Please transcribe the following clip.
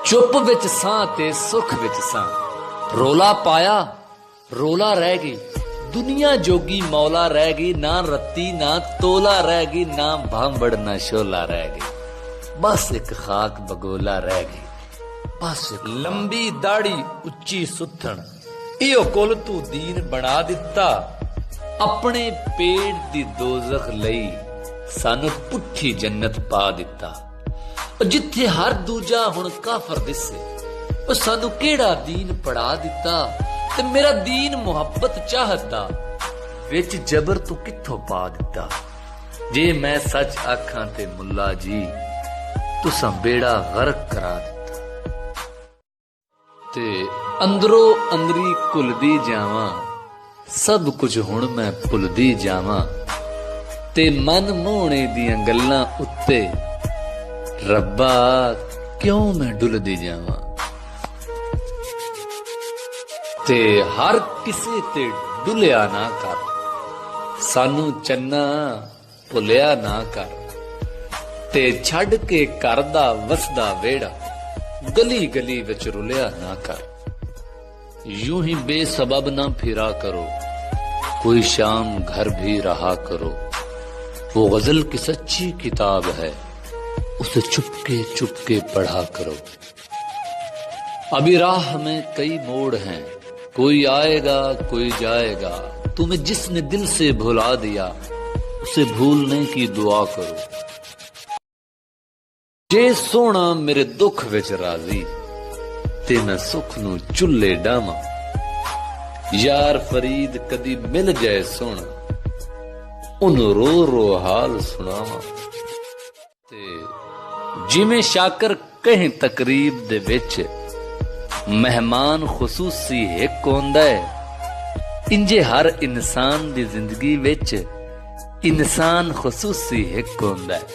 चुप विच सां ते सुख विच सां। रोला पाया रोला रह गई, दुनिया जोगी मौला रह गई, ना रत्ती ना तोला रह गई, ना भांबड़ ना शोला रह गई, बस एक खाक बगोला रह गई। बस लंबी दाढ़ी उच्ची सुथण, इहो कुल तू दीन बना दिता। अपने पेट दी दोजख लई सानू पुट्ठी जन्नत पा दिता। जिथे हर दूजा हुण काफर दिसे, ओ सानू केड़ा दीन पढ़ा दिता। ते मेरा दीन मुहब्बत चाहता, विच जबर तू कित्थों पा दिता। जे मैं सच आखां ते मुल्ला जी, तुसां बेड़ा गर्क करा दिता। ते अंदरों अंदरी घुलदी जावां, सब कुछ हुण मैं भुलदी जावां। ते मन मोहणे दियां गल्लां उत्ते, रब्बा क्यों मैं डुलदी जावां। ते हर किसे ते डुलिया ना कर, सानू चन्ना भुलिया ना कर। ते छड़ के घर दा वसदा वेड़ा, गली गली विच रुलिया ना कर। यूं ही बेसबब ना फिरा करो, कोई शाम घर भी रहा करो। वो गजल की सच्ची किताब है, उसे चुपके पढ़ा करो। अभी राह में कई मोड़ हैं, कोई आएगा कोई जाएगा। तुम्हें जिसने दिल से भुला दिया, उसे भूलने की दुआ करो। जे सोना मेरे दुख विच राजी, ते मैं सुख नू चुल्ले डावां। यार फरीद कदी मिल जाए सोना, उन्हों रो रो हाल सुनावां। ते जिमें शाकर कहें तकरीब दे विच, मेहमान खुसूसी एक होंदा है। इंजे हर इंसान दी जिंदगी विच इंसान खुसूसी एक होंदा है।